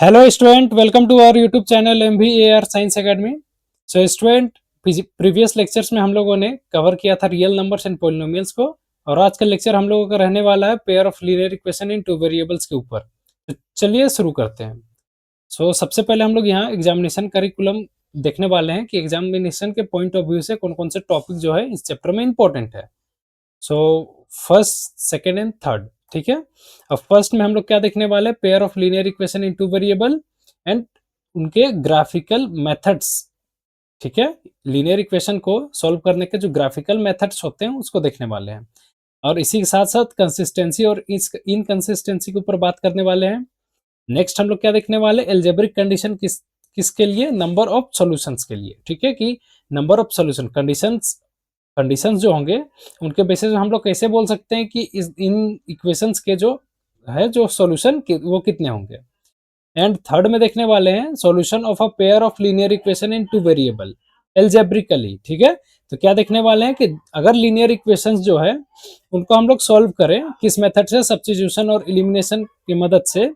Hello student, welcome to our YouTube channel MVAR science academy. So student, previous lectures में हम लोगों ने cover किया था रियल नंबर्स एंड पॉलिनोमियल्स को, और आज का लेक्चर हम लोगों का रहने वाला है pair of linear equation in two variables के ऊपर। तो चलिए शुरू करते हैं। सबसे पहले हम लोग यहाँ एग्जामिनेशन करिकुलम देखने वाले हैं कि एग्जामिनेशन के पॉइंट ऑफ व्यू से कौन कौन से टॉपिक जो है इस चैप्टर में इंपॉर्टेंट है। So first, second and third, ठीक है। अब फर्स्ट में हम लोग क्या देखने वाले हैं, pair of linear equation in two variable and उनके ग्राफिकल मेथड्स, ठीक है। लीनियर इक्वेशन को सॉल्व करने के जो ग्राफिकल मेथड्स होते हैं उसको देखने वाले हैं, और इसी के साथ साथ कंसिस्टेंसी और इस इनकंसिस्टेंसी के ऊपर बात करने वाले हैं। नेक्स्ट हम लोग क्या देखने वाले, एल्जेब्रिक कंडीशन किसके लिए, नंबर ऑफ सॉल्यूशंस के लिए, ठीक है। कि नंबर ऑफ सॉल्यूशन कंडीशंस जो होंगे उनके बेसिस में हम लोग कैसे बोल सकते हैं कि इन इक्वेशंस के जो सॉल्यूशन वो कितने होंगे। एंड थर्ड में देखने वाले हैं solution of a pair of linear equation in two variable algebraically, ठीक है। तो क्या देखने वाले हैं कि अगर लीनियर इक्वेशंस जो है उनको हम लोग सॉल्व करें किस मेथड से, सब्स्टिट्यूशन और एलिमिनेशन की मदद से,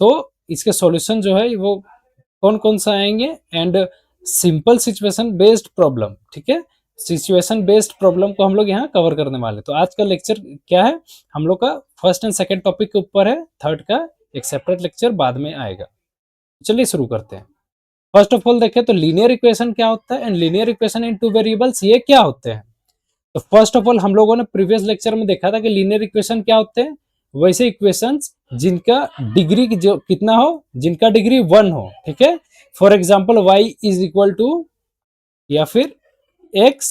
तो इसके सॉल्यूशन जो है वो कौन कौन सा आएंगे। And simple situation based problem, ठीक है। सिचुएशन बेस्ड प्रॉब्लम को हम लोग यहाँ कवर करने वाले। तो आज का लेक्चर क्या है, हम लोग का फर्स्ट एंड सेकंड टॉपिक के ऊपर है, थर्ड का एक सेपरेट लेक्चर बाद में आएगा। चलिए शुरू करते हैं। फर्स्ट ऑफ ऑल देखें तो लीनियर इक्वेशन क्या होता है and linear equation in two variables ये क्या होते हैं। तो फर्स्ट ऑफ ऑल हम लोगों ने प्रीवियस लेक्चर में देखा था कि लीनियर इक्वेशन क्या होते हैं, वैसे इक्वेशंस जिनका डिग्री जो कितना हो, जिनका डिग्री 1 हो, ठीक है। For example y is equal to, या फिर x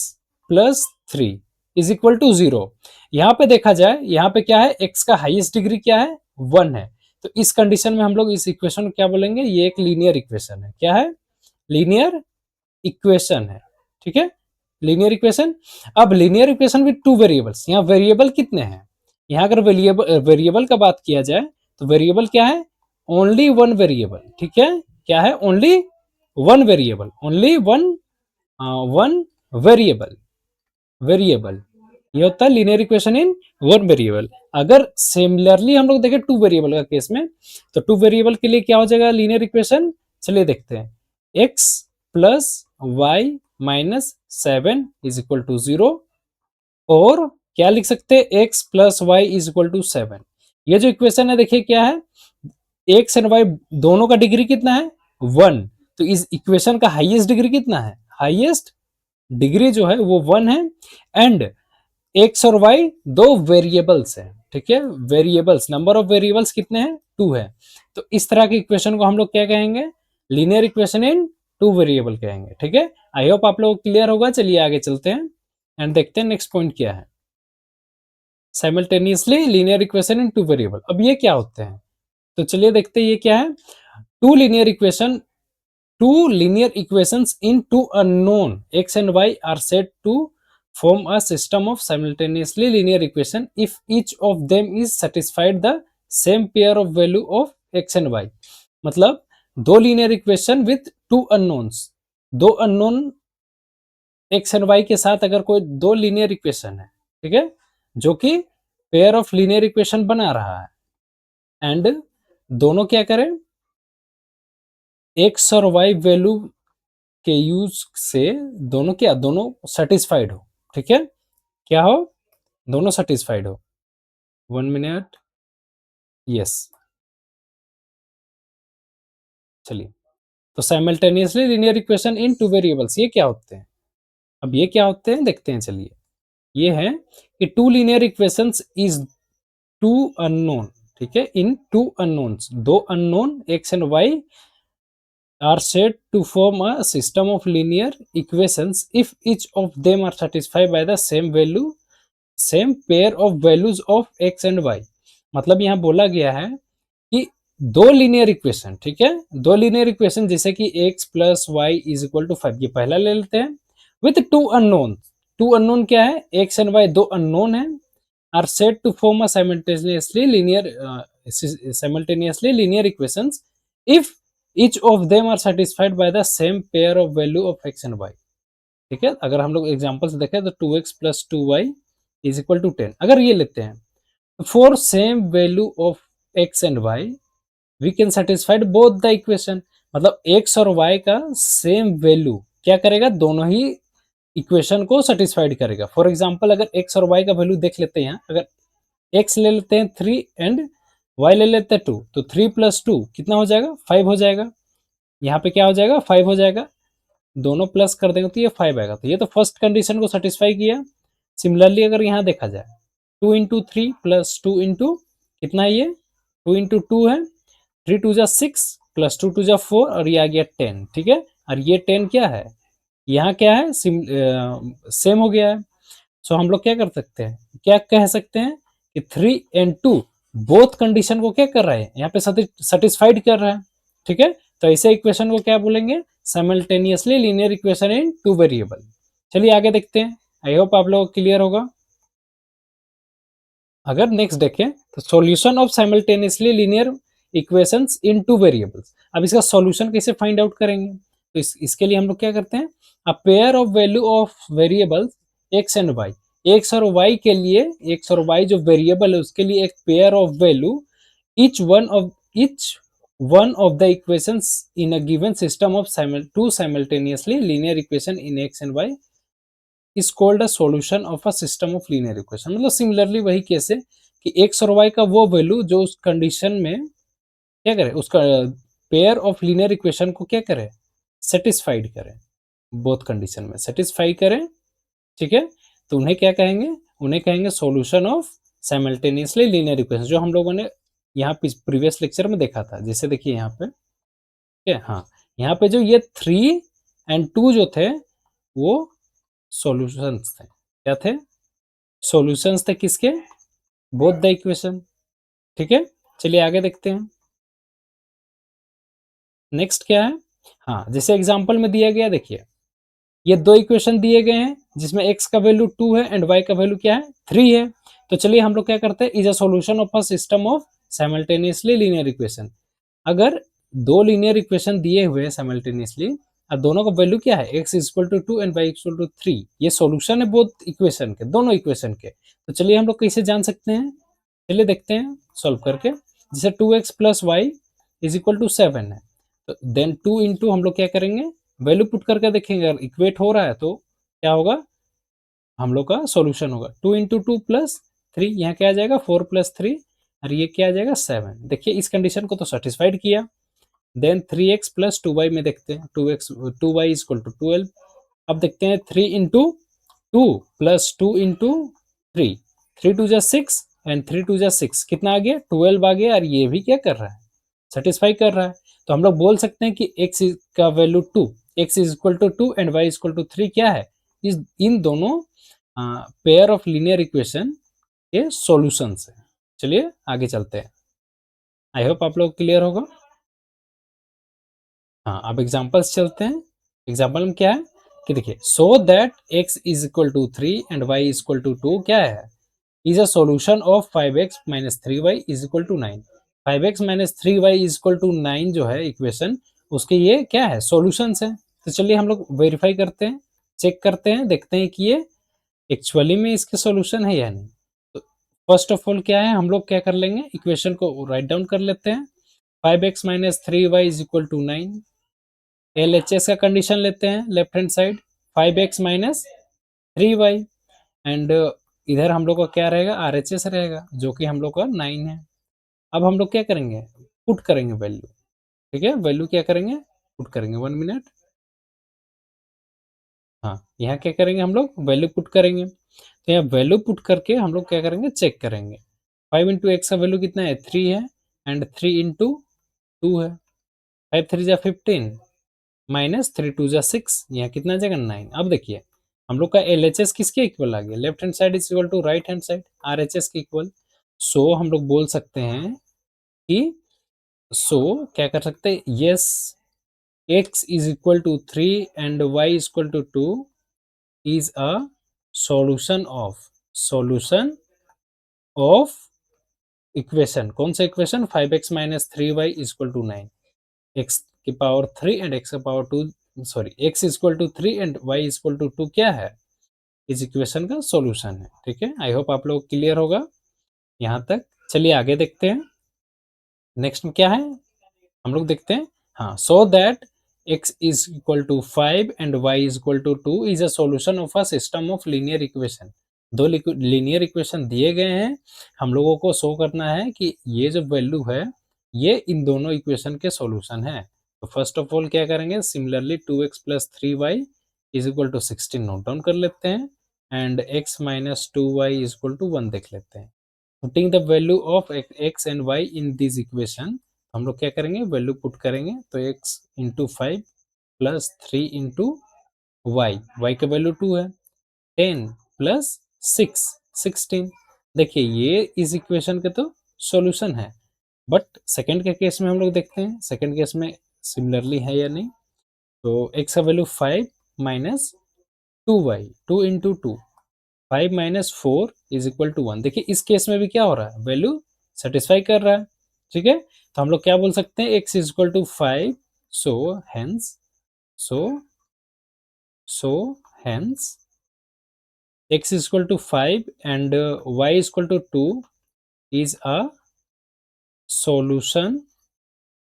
plus 3 is equal to 0। यहाँ पे देखा जाए, यहाँ पे क्या है, x का हाईएस्ट डिग्री क्या है, 1 है। तो इस कंडीशन में हम लोग इस इक्वेशन को क्या बोलेंगे, ये एक लीनियर इक्वेशन है। क्या है, लीनियर इक्वेशन है, ठीक है, लीनियर इक्वेशन। अब linear equation with two variables, यहाँ वेरिएबल कितने हैं, यहाँ अगर वेरिएबल का बात किया जाए तो वेरिएबल क्या है, ओनली वन वेरिएबल, ठीक है। क्या है, only one variable, only one variable, variable ये होता है linear equation in one variable. अगर सिमिलरली हम लोग देखें टू वेरिएबल का केस में, तो टू वेरिएबल के लिए क्या हो जाएगा लीनियर इक्वेशन, चलिए देखते हैं। x plus Y minus 7 is equal to 0, और क्या लिख सकते हैं, x plus Y is equal to 7। ये जो इक्वेशन है देखिए क्या है, x एंड y दोनों का डिग्री कितना है, 1। तो इस इक्वेशन का हाईएस्ट डिग्री कितना है, हाईएस्ट डिग्री जो है वो 1 है। एंड x और y दो वेरिएबल्स हैं, ठीक है। वेरिएबल्स, नंबर ऑफ वेरिएबल्स कितने हैं, 2 है। तो इस तरह की इक्वेशन को हम लोग क्या कहेंगे, linear equation in two variable कहेंगे, ठीक है। आई होप आप लोग क्लियर होगा। चलिए आगे चलते हैं एंड देखते हैं नेक्स्ट पॉइंट क्या है, simultaneously linear equation in two variable. अब ये क्या होते हैं, तो चलिए देखते हैं ये क्या है। Two linear equation, two linear equations in two unknown x and y are said to form a system of simultaneously linear equation if each of them is satisfied the same pair of value of x and y। मतलब दो linear equation with to unknowns, दो unknown x and y के साथ अगर कोई दो linear equation है, ठीक है, जो कि पेयर ऑफ लीनियर इक्वेशन बना रहा है, एंड दोनों क्या करें, x और y वैल्यू के यूज से दोनों क्या, दोनों सेटिस्फाइड हो, ठीक है। क्या हो, दोनों सेटिस्फाइड हो। 1 मिनट, यस, चलिए। तो simultaneously linear equation in two variables ये क्या होते हैं, अब ये क्या होते हैं देखते हैं। चलिए, ये है कि two linear equations is two unknown, ठीक है, इन टू अननोन्स, दो unknown x and y are said to form a system of linear equations if each of them are satisfied by the same value, same pair of values of x and y। मतलब यहाँ बोला गया है कि दो linear equation, ठीक है, दो लीनियर इक्वेशन जैसे कि x plus Y is equal to 5, ये पहला ले लेते हैं, with two unknown. Two unknown क्या है, x एंड y दो अननोन है, are said to form a simultaneously linear equations if each of them are satisfied by the same pair of value of x and y, ठीक है। अगर हम लोग एग्जांपल से देखें तो 2x plus 2y is equal to 10 अगर ये लेते हैं, for same value of x and y we can satisfied both the equation, मतलब एक्स और वाई का सेम वैल्यू क्या करेगा, दोनों ही इक्वेशन को सेटिस्फाइड करेगा। फॉर एग्जाम्पल अगर एक्स और वाई का वैल्यू देख लेते हैं यहाँ, अगर एक्स ले लेते हैं 3 एंड वाई ले लेते हैं 2, तो 3 + 2 कितना हो जाएगा, 5 हो जाएगा। यहाँ पे क्या हो जाएगा, 5 हो जाएगा, दोनों प्लस कर देंगे तो ये 5 आएगा। तो ये तो फर्स्ट कंडीशन को सेटिस्फाई किया। सिमिलरली अगर यहाँ देखा जाए 2 × 3 + 2 × कितना है, ये 2 × 2 है, 3 × 2 = 6 + 2 × 2 = 4 और ये आ गया 10। ठीक है, और ये 10 क्या है, यहाँ क्या है, सेम हो गया है। सो हम लोग क्या कर सकते हैं, क्या कह सकते हैं कि 3 and 2 बोथ कंडीशन को क्या कर रहा है, यहाँ पे सेटिस्फाइड कर रहा है। ठीक है, तो ऐसे इक्वेशन को क्या बोलेंगे, simultaneously linear equation in two variable. चलिए आगे देखते हैं, आई होप आप लोग क्लियर होगा। अगर नेक्स्ट देखें तो solution of simultaneously linear equations in two variables. अब इसका सॉल्यूशन कैसे फाइंड आउट करेंगे, तो इसके लिए हम लोग क्या करते हैं, a pair of value of variables X and Y, X और वाई के लिए, एक्स और वाई जो वेरिएबल है उसके लिए एक pair of value, each one of the equations in a given system of two simultaneously linear equation in x and y is called a solution of a system of linear equation। मतलब similarly वही case है कि x और y का वो value जो उस condition में क्या करे, उसका पेयर ऑफ लीनियर इक्वेशन को क्या करे, सेटिस्फाइड करे, बोथ कंडीशन में सेटिस्फाई करें। ठीक है, तो उन्हें क्या कहेंगे, उन्हें कहेंगे solution of simultaneously linear equation, जो हम लोगों ने यहाँ प्रीवियस लेक्चर में देखा था। जैसे देखिए यहाँ पे, ठीक है, हाँ, यहाँ पे जो ये 3 and 2 जो थे वो सॉल्यूशंस थे, क्या थे, सॉल्यूशंस थे किसके, बोथ द इक्वेशन। ठीक है, चलिए आगे देखते हैं नेक्स्ट क्या है। हाँ, जैसे एग्जांपल में दिया गया, देखिए ये दो इक्वेशन दिए गए हैं जिसमें x का वैल्यू 2 है एंड y का वैल्यू क्या है, 3 है। तो चलिए हम लोग क्या करते हैं, is a solution of a system of simultaneously linear equation. अगर दो लीनियर इक्वेशन दिए हुए हैं साइमल्टेनियसली और दोनों का वैल्यू क्या है, x = 2 एंड y = 3, ये सॉल्यूशन है बोथ इक्वेशन के, दोनों इक्वेशन के। तो चलिए हम लोग कैसे जान सकते हैं, चलिए देखते हैं सॉल्व करके। जैसे 2x + y = 7 है, तो देन 2 × हम लोग क्या करेंगे, वैल्यू पुट करके देखेंगे, अगर इक्वेट हो रहा है तो क्या होगा, हम लोग का सॉल्यूशन होगा 2 × 2 + 3, यहाँ क्या आ जाएगा 4 + 3 और ये क्या आ जाएगा 7। देखिए इस कंडीशन को तो सेटिस्फाइड किया। देन 3x + 2y में देखते हैं, 2y = 12। अब देखते हैं 3 × 2 + 2 × 3, 3 × 2 = 6 एंड 3 × 2 = 6, कितना आ गया, 12 आ गया, और ये भी क्या कर रहा है, सेटिस्फाई कर रहा है। तो हम लोग बोल सकते हैं कि x का वैल्यू 2, x = 2 एंड y = 3 क्या है, इन दोनों पेयर ऑफ लीनियर इक्वेशन के सॉल्यूशंस है। चलिए आगे चलते हैं, आई होप आप लोग क्लियर होगा। हाँ, अब एग्जांपल्स चलते हैं। एग्जांपल में क्या है कि देखिए, सो दैट x = 3 एंड y = 2 क्या है, is a solution of 5x - 3y = 9। 5x - 3y = 9 जो है इक्वेशन, उसके ये क्या है, सॉल्यूशंस है। तो चलिए हम लोग वेरीफाई करते हैं, चेक करते हैं, देखते हैं कि ये एक्चुअली में इसके सॉल्यूशन है या नहीं। तो फर्स्ट ऑफ ऑल क्या है, हम लोग क्या कर लेंगे, इक्वेशन को राइट डाउन कर लेते हैं। 5x - 3y = 9, LHS का कंडीशन लेते हैं left hand side, 5x - 3y and इधर हम लोग का क्या रहेगा, RHS रहेगा जो कि हम लोग का 9 है। अब हम लोग क्या करेंगे, पुट करेंगे वैल्यू। ठीक है, वैल्यू क्या करेंगे, पुट करेंगे, 1 मिनट। हाँ, यहाँ क्या करेंगे, हम लोग वैल्यू पुट करेंगे। तो यहाँ वैल्यू पुट करके हम लोग क्या करेंगे, चेक करेंगे। 5 × x का वैल्यू कितना है, 3 है एंड 3 × 2 है, 5 × 3 = 15 - 3 × 2 = 6, यहाँ कितना आ जाएगा 9। अब देखिए हम लोग का LHS किसके इक्वल आ गया, left hand side is equal to right hand side, RHS के इक्वल। सो हम लोग बोल सकते हैं कि, सो क्या कर सकते हैं, yes x = 3 and y = 2 is a solution of equation, कौन सा इक्वेशन, 5x - 3y = 9, x की पावर 3 एंड x की power 2, sorry x = 3 and y = 2 क्या है, इस इक्वेशन का सॉल्यूशन है। ठीक है, आई होप आप लोग क्लियर होगा यहाँ तक। चलिए आगे देखते हैं, नेक्स्ट में क्या है, हम लोग देखते हैं। हाँ, so that x is equal to 5 and y is equal to 2 is a solution of a system of linear equation. दो लीनियर इक्वेशन दिए गए हैं, हम लोगों को शो करना है कि ये जो वैल्यू है ये इन दोनों इक्वेशन के सॉल्यूशन है। तो फर्स्ट ऑफ ऑल क्या करेंगे, similarly 2x plus 3y is equal to 16 note down कर लेते हैं and x minus 2y is equal to 1 देख लेते हैं। Putting the value of x and y in this equation, हम लोग क्या करेंगे, वैल्यू पुट करेंगे। तो x into 5 plus 3 into Y का वैल्यू 2 है, 10 प्लस 6 16। देखिए ये इस इक्वेशन के तो सॉल्यूशन है, बट सेकंड के केस में हम लोग देखते हैं सेकंड केस में सिमिलरली है या नहीं। तो x का value 5 minus 2y, 2 into 2, 5 minus 4 is equal to 1। देखिए इस केस में भी क्या हो रहा है, वैल्यू सेटिस्फाई कर रहा है। ठीक है, तो हम लोग क्या बोल सकते हैं, x is equal to 5, so hence so so hence x is equal to 5 and y is equal to 2 is a solution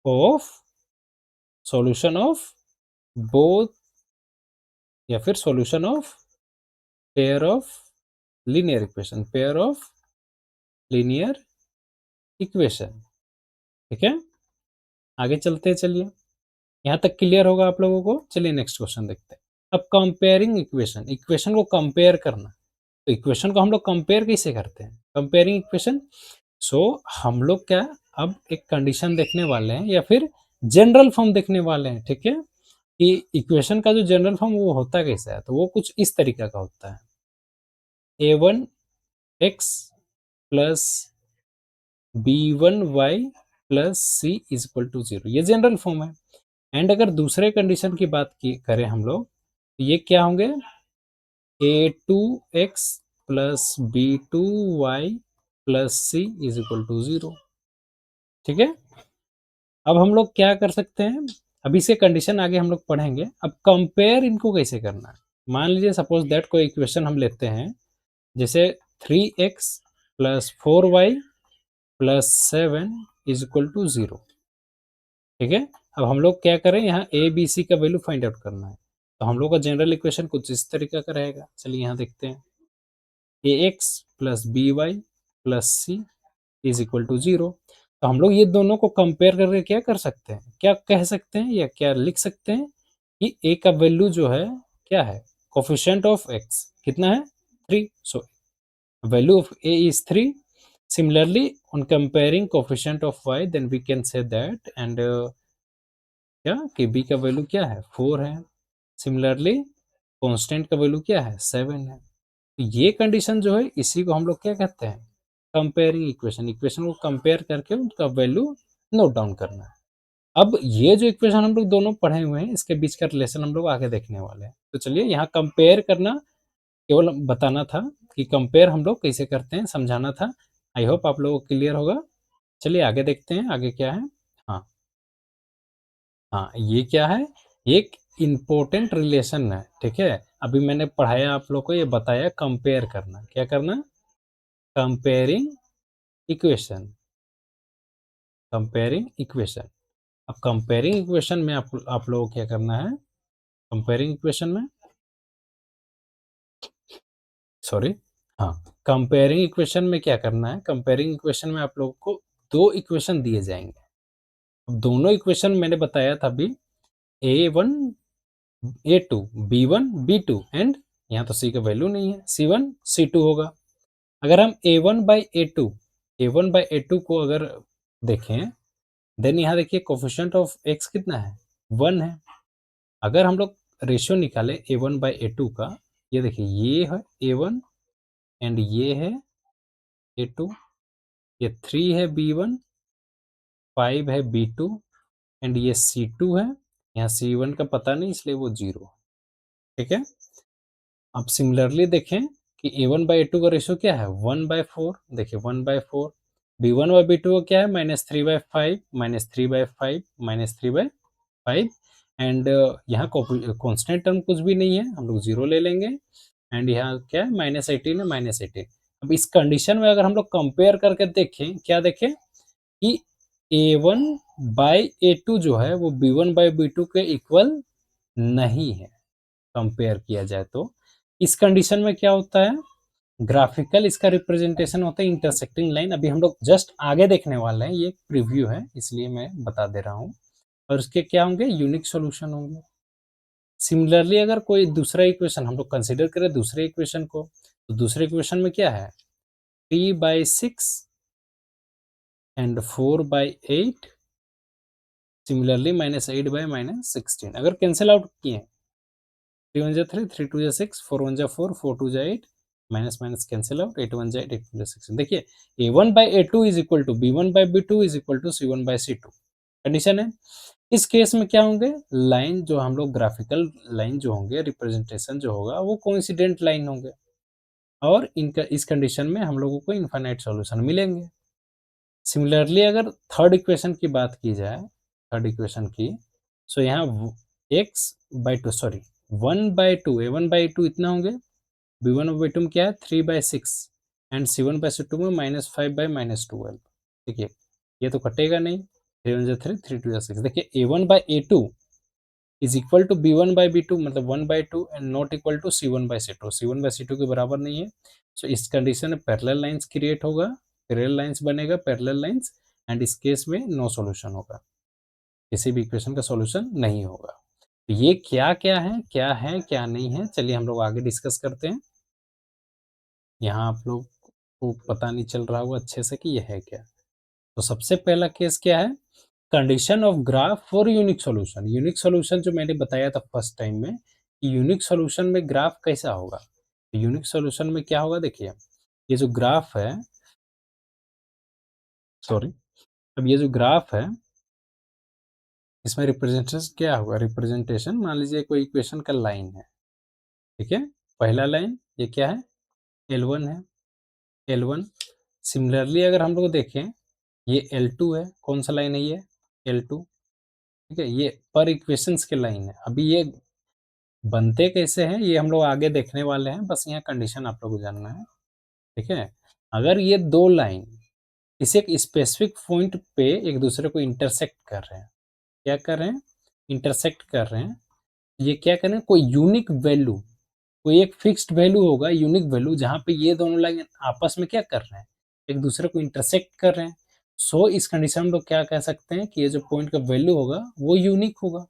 of both, या फिर solution of pair of linear equation, pair of linear equation। ठीक है, आगे चलते हैं। चलिए यहाँ तक क्लियर होगा आप लोगों को। चलिए नेक्स्ट क्वेश्चन देखते हैं। अब कंपेयरिंग इक्वेशन, इक्वेशन को कंपेयर करना। तो इक्वेशन को हम लोग कंपेयर कैसे करते हैं, कंपेयरिंग इक्वेशन। सो हम लोग क्या, अब एक कंडीशन देखने वाले हैं या फिर जनरल फॉर्म देखने वाले हैं। ठीक है, कि इक्वेशन का जो जनरल फॉर्म वो होता कैसा है, तो वो कुछ इस तरीका का होता है, a1x plus b1y plus c is equal to 0, ये जनरल फॉर्म है। एंड अगर दूसरे कंडीशन की बात की करें हम लोग, तो ये क्या होंगे, a2x plus b2y plus c is equal to 0। ठीक है, अब हम लोग क्या कर सकते हैं, अभी से कंडीशन आगे हम लोग पढ़ेंगे। अब कंपेयर इनको कैसे करना है। मान लीजिए सपोज दैट कोई इक्वेशन हम लेते हैं, जैसे 3x plus 4y plus 7 is equal to 0। ठीक है, अब हम लोग क्या करें, यहाँ ए बी सी का वैल्यू फाइंड आउट करना है। तो हम लोग का जनरल इक्वेशन कुछ इस तरीके का रहेगा। चलिए यहाँ देखते हैं, a x plus b y plus c is equal to 0। तो हम लोग ये दोनों को कंपेयर करके क्या कर सकते हैं, क्या कह सकते हैं या क्या लिख सकते हैं कि ए का वैल्यू जो है क्या है, कोफिशिएंट ऑफ एक्स कितना है, 3। So value of A is 3। Similarly on comparing coefficient of Y, then we can say that and क्या कि बी का वैल्यू क्या है, 4 है। सिमिलरली कांस्टेंट का वैल्यू क्या है, 7 है। तो ये कंडीशन जो है इसी को हम लोग क्या कहते हैं, कंपेयरिंग इक्वेशन। इक्वेशन को कंपेयर करके उनका वैल्यू नोट डाउन करना है। अब ये जो इक्वेशन हम लोग दोनों पढ़े हुए हैं, इसके बीच का रिलेशन हम लोग आगे देखने वाले हैं। तो चलिए यहाँ कंपेयर करना केवल बताना था कि कंपेयर हम लोग कैसे करते हैं, समझाना था। आई होप आप लोगों को क्लियर होगा। चलिए आगे देखते हैं, आगे क्या है। हाँ हाँ, ये क्या है, एक इम्पोर्टेंट रिलेशन है। ठीक है, अभी मैंने पढ़ाया आप लोग को, ये बताया कंपेयर करना, क्या करना, कंपेयरिंग इक्वेशन, कंपेयरिंग इक्वेशन। अब कंपेयरिंग इक्वेशन में आप लोगों को क्या करना है, कंपेयरिंग इक्वेशन में, सॉरी, हाँ, कंपेयरिंग इक्वेशन में क्या करना है, कंपेयरिंग इक्वेशन में आप लोगों को दो इक्वेशन दिए जाएंगे। अब दोनों इक्वेशन मैंने बताया था अभी, a1 a2 b1 b2 and यहाँ तो c का वैल्यू नहीं है, c1 c2 होगा। अगर हम a1 बाई a2 को अगर देखें, देन यहाँ देखिए कोफिशिएंट ऑफ x कितना है, 1 है। अगर हम लोग रेशियो निकाले a1/a2 का, ये देखिए ये है a1 एंड ये है a2, ये 3 है b1, 5 है b2 एंड ये c2 है। यहाँ c1 का पता नहीं इसलिए वो 0। ठीक है, अब सिमिलरली देखें कि a1/a2 का रेशियो क्या है, 1/4। देखिए 1/4, b1/b2 का क्या है, -3/5, -3/5, -3/5 एंड यहाँ कांस्टेंट टर्म कुछ भी नहीं है, हम लोग 0 ले लेंगे। एंड यहाँ क्या है, -18 है, -18। अब इस कंडीशन में अगर हम लोग कंपेयर करके देखें, क्या देखें कि a1 बाई A2 जो है वो B1 बाई B2 के इक्वल नहीं है, कंपेयर किया जाए तो। इस कंडीशन में क्या होता है, ग्राफिकल इसका रिप्रेजेंटेशन होता है इंटरसेक्टिंग लाइन। अभी हम लोग जस्ट आगे देखने वाले हैं, ये एक प्रीव्यू है इसलिए मैं बता दे रहा हूँ। और इसके क्या होंगे, यूनिक सॉल्यूशन होंगे। सिमिलरली अगर कोई दूसरा इक्वेशन हम लोग कंसीडर करें, दूसरे इक्वेशन को, तो दूसरे इक्वेशन में क्या है, 3/6 एंड 4/8 सिमिलरली -8/-16। अगर कैंसिल आउट किए, 3 1 जा 3, 3 2 जा 6, 4 1 जा 4, 4 2 जा 8, माइनस माइनस कैंसिल आउट, 8 1 जा 8, 8 2 जा 16। देखिए A1/A2 is equal to B1/B2 is equal to C1/C2 condition है। इस केस में क्या होंगे, लाइन जो हम लोग ग्राफिकल लाइन जो होंगे, रिप्रेजेंटेशन जो होगा वो कोइंसिडेंट लाइन होंगे, और इनका इस कंडीशन में हम लोगों को इनफाइनाइट सॉल्यूशन मिलेंगे। सिमिलरली अगर थर्ड इक्वेशन की बात की जाए, थर्ड इक्वेशन की, सो यहाँ x/2 सॉरी 1/2 A1/2 इतना होंगे, B1/2 में क्या है 3/6 एंड C1/2 में -5/-12। देखिए ये तो कटेगा नहीं, 3 1 जा 3, 3 2 जा 6। देखिए A1/A2 is equal to B1/B2 मतलब 1/2 and not equal to C1/C2, C1/C2 के बराबर नहीं है। सो इस कंडीशन में पैरेलल लाइंस क्रिएट होगा, पैरेलल लाइंस बनेगा, पैरेलल लाइंस, एंड इस केस में नो सॉल्यूशन होगा, किसी भी इक्वेशन का सॉल्यूशन नहीं होगा। तो ये क्या क्या है, क्या है क्या नहीं है, चलिए हम लोग आगे डिस्कस करते हैं। यहाँ आप लोग को पता नहीं चल रहा होगा अच्छे से कि ये है क्या। तो सबसे पहला केस क्या है, condition of graph for unique solution. Unique solution जो मैंने बताया था फर्स्ट टाइम में, कि यूनिक सॉल्यूशन में ग्राफ कैसा होगा। तो यूनिक सॉल्यूशन में क्या होगा, देखिए ये जो ग्राफ है, सॉरी, अब ये जो ग्राफ है इसमें रिप्रेजेंटेशन क्या होगा, रिप्रेजेंटेशन मान लीजिए कोई इक्वेशन का लाइन है, ठीक है, पहला लाइन ये क्या है, L1 है, L1। सिमिलरली अगर हम लोग देखें, ये L2 है, कौन सा लाइन है ये, L2, ठीक है, ये पर इक्वेशंस के लाइन है। अभी ये बनते कैसे हैं ये हम लोग आगे देखने वाले हैं, बस यहाँ कंडीशन आप लोग को जानना है, ठीक है। अगर ये दो लाइन किसी एक स्पेसिफिक पॉइंट पे एक दूसरे को इंटरसेक्ट कर रहे हैं, क्या कर रहे हैं, इंटरसेक्ट कर रहे हैं, ये क्या कर रहे हैं, कोई यूनिक वैल्यू, कोई एक फिक्स्ड वैल्यू होगा, यूनिक वैल्यू, जहाँ पे ये दोनों लाइन आपस में क्या कर रहे हैं, एक दूसरे को इंटरसेक्ट कर रहे हैं। सो इस कंडीशन में लोग क्या कह सकते हैं कि ये जो पॉइंट का वैल्यू होगा वो यूनिक होगा,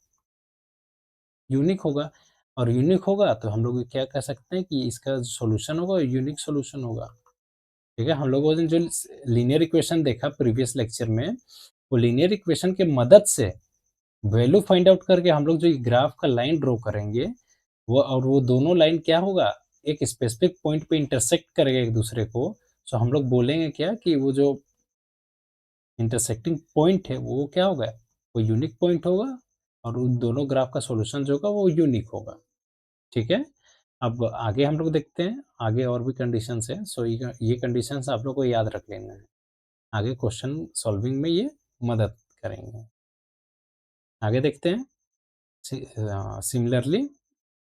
यूनिक होगा। और यूनिक होगा तो हम लोग क्या कह सकते हैं कि इसका सॉल्यूशन होगा यूनिक सॉल्यूशन होगा, ठीक है। हम लोगों ने जो लीनियर इक्वेशन देखा प्रीवियस लेक्चर में, वो लीनियर इक्वेशन के मदद से वैल्यू फाइंड आउट करके हम लोग जो ग्राफ का लाइन ड्रॉ करेंगे, वो और वो दोनों लाइन क्या होगा, एक स्पेसिफिक पॉइंट पे इंटरसेक्ट करेगा एक दूसरे को। सो हम लोग बोलेंगे क्या कि वो जो इंटरसेक्टिंग पॉइंट है वो क्या होगा, वो यूनिक पॉइंट होगा, और उन दोनों ग्राफ का सॉल्यूशन जो होगा वो यूनिक होगा, ठीक है। अब आगे हम लोग देखते हैं, आगे और भी कंडीशंस हैं। सो ये कंडीशंस आप लोग को याद रख लेना है, आगे क्वेश्चन सॉल्विंग में ये मदद करेंगे। आगे देखते हैं, सिमिलरली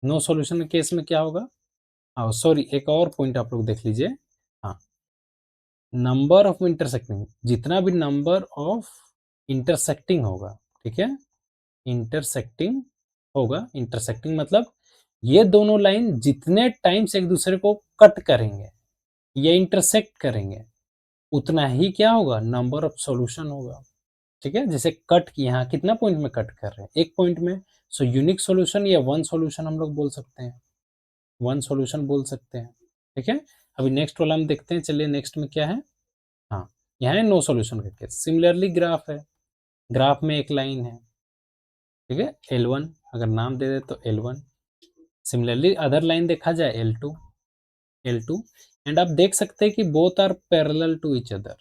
नो सॉल्यूशन के केस में क्या होगा, हाँ सॉरी एक और पॉइंट आप लोग देख लीजिए, हाँ, नंबर ऑफ इंटरसेक्टिंग, जितना भी नंबर ऑफ इंटरसेक्टिंग होगा, ठीक है, इंटरसेक्टिंग होगा, इंटरसेक्टिंग मतलब ये दोनों लाइन जितने टाइम्स एक दूसरे को कट करेंगे या इंटरसेक्ट करेंगे, उतना ही क्या होगा, नंबर ऑफ सॉल्यूशन होगा, ठीक है। जैसे कट यहाँ कितना पॉइंट में कट कर रहे हैं, एक पॉइंट में, सो यूनिक सॉल्यूशन या वन सॉल्यूशन हम लोग बोल सकते हैं, वन सॉल्यूशन बोल सकते हैं, ठीक है। अभी नेक्स्ट वाला हम देखते हैं, चलिए नेक्स्ट में क्या है, हाँ, यहाँ है नो सॉल्यूशन का केस। सिमिलरली ग्राफ है, ग्राफ में एक लाइन है, ठीक है, L1, अगर नाम दे दे तो L1। सिमिलरली अदर लाइन देखा जाए L2, L2, एंड आप देख सकते हैं कि both are parallel to each other,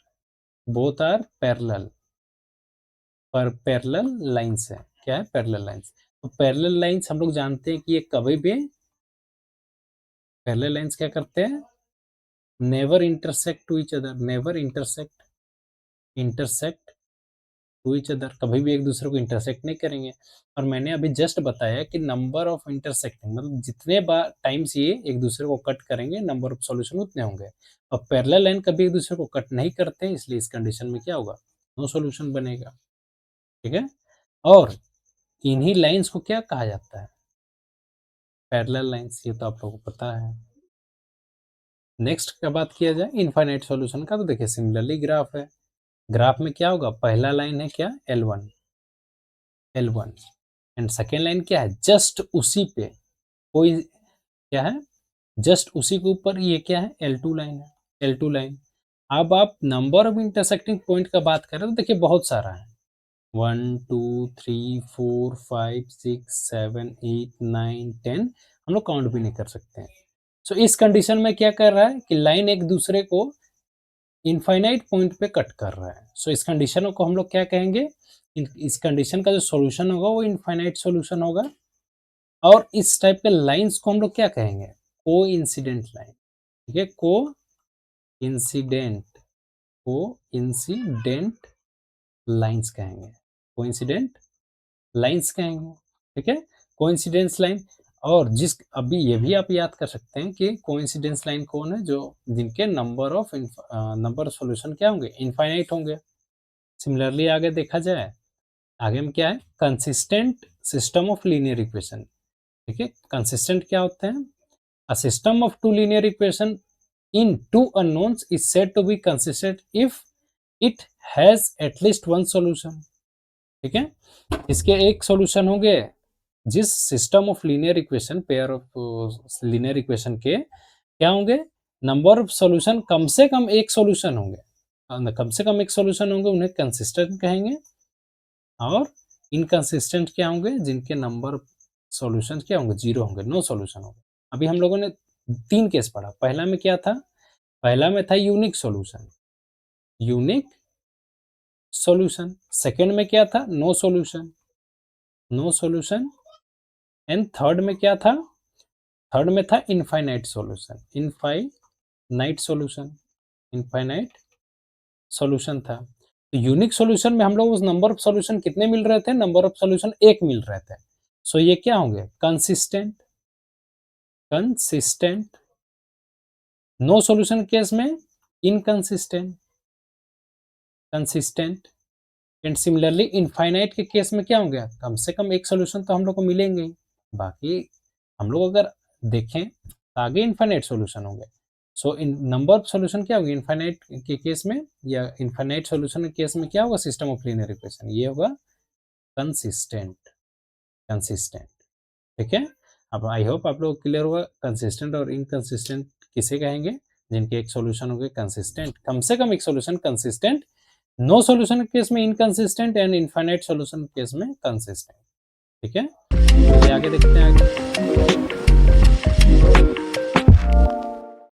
both are parallel, पर पैरेलल लाइंस है, क्या है, पैरेलल लाइंस। तो पैरेलल लाइंस हम लोग जानते हैं कि ये कभी भी, पैरेलल लाइंस क्या करते हैं, never intersect to each other, never intersect, intersect to each other, कभी भी एक दूसरे को इंटरसेक्ट नहीं करेंगे। और मैंने अभी जस्ट बताया कि नंबर ऑफ इंटरसेक्टिंग मतलब जितने बार टाइम्स ये एक दूसरे को कट करेंगे, नंबर ऑफ सॉल्यूशन उतने होंगे। अब पैरेलल लाइन कभी एक दूसरे को कट नहीं करते, इसलिए इस कंडीशन में क्या होगा, नो सॉल्यूशन बनेगा। ठीक है? और इन्हीं लाइन्स को क्या कहा जाता है? पैरेलल लाइन्स, ये तो आप लोगों को पता है। नेक्स्ट का बात किया जाए इनफाइनाइट सॉल्यूशन का, तो देखिए सिमिलरली ग्राफ है। ग्राफ में क्या होगा? पहला लाइन है क्या? L1 एंड सेकेंड लाइन क्या है? जस्ट उसी पे कोई क्या है? जस्ट उसी के ऊपर ये क्या है? L2 लाइन है, L2 लाइन। अब आप नंबर ऑफ इंटरसेक्टिंग पॉइंट का बात करें तो देखिए बहुत सारा है, 1 2 3 4 5 6 7 8 9 10, हम लोग काउंट भी नहीं कर सकते हैं। सो इस कंडीशन में क्या कर रहा है कि लाइन एक दूसरे को इनफाइनाइट पॉइंट पे कट कर रहा है। सो इस कंडीशन को हम लोग क्या कहेंगे? इस कंडीशन का जो सॉल्यूशन होगा वो इनफाइनाइट सॉल्यूशन होगा। और इस टाइप के लाइंस को हम लोग क्या कहेंगे? Coincident line. ठीक है, कोइंसिडेंट कोइंसिडेंट लाइंस कहेंगे, कोइंसिडेंट लाइंस कहेंगे। ठीक है, कोइंसिडेंस लाइन। और जिस अभी ये भी आप याद कर सकते हैं कि कोइंसिडेंस लाइन कौन है? जो जिनके नंबर सॉल्यूशन क्या होंगे? इनफाइनाइट होंगे। सिमिलरली आगे देखा जाए, आगे में क्या है? Consistent system of linear equation. ठीक है, कंसिस्टेंट क्या होते हैं? A system of two linear equation in two unknowns is said to be consistent if it has at least one solution. ठीक है, इसके एक सॉल्यूशन होंगे। जिस system of linear equation, pair of linear equation के क्या होंगे? नंबर ऑफ सॉल्यूशन कम से कम एक सॉल्यूशन होंगे, कम से कम एक सॉल्यूशन होंगे, उन्हें कंसिस्टेंट कहेंगे। और इनकंसिस्टेंट क्या होंगे? जिनके नंबर सॉल्यूशन क्या होंगे? जीरो होंगे, नो सॉल्यूशन होंगे। अभी हम लोगों ने 3 केस पढ़ा। पहला में क्या था? पहला में था unique solution, unique solution. Second में क्या था? No solution, no solution. And third में क्या था? थर्ड में था infinite solution, infinite solution, infinite solution था। तो यूनिक सॉल्यूशन में हम लोग उस नंबर ऑफ सॉल्यूशन कितने मिल रहे थे? नंबर ऑफ सॉल्यूशन एक मिल रहे थे। सो ये क्या होंगे? Consistent, consistent. No solution case में inconsistent, consistent. And similarly infinite के केस में क्या होंगे? कम से कम एक सॉल्यूशन तो हम लोग को मिलेंगे ही। बाकी हम लोग अगर देखें तो आगे इनफाइनाइट सॉल्यूशन होंगे। सो इन नंबर ऑफ सॉल्यूशन क्या होगी इनफाइनाइट के केस में, या इनफाइनाइट सॉल्यूशन के केस में क्या होगा? सिस्टम ऑफ लीनियर इक्वेशन ये होगा कंसिस्टेंट, कंसिस्टेंट। ठीक है, अब आई होप आप लोग क्लियर हुआ कंसिस्टेंट और इनकंसिस्टेंट किसे कहेंगे? जिनके एक सॉल्यूशन हो गए कंसिस्टेंट, कम से कम एक सॉल्यूशन कंसिस्टेंट, नो सॉल्यूशन के केस में इनकंसिस्टेंट एंड इनफाइनाइट सॉल्यूशन के केस में कंसिस्टेंट। ठीक है, तो आगे देखते हैं आगे।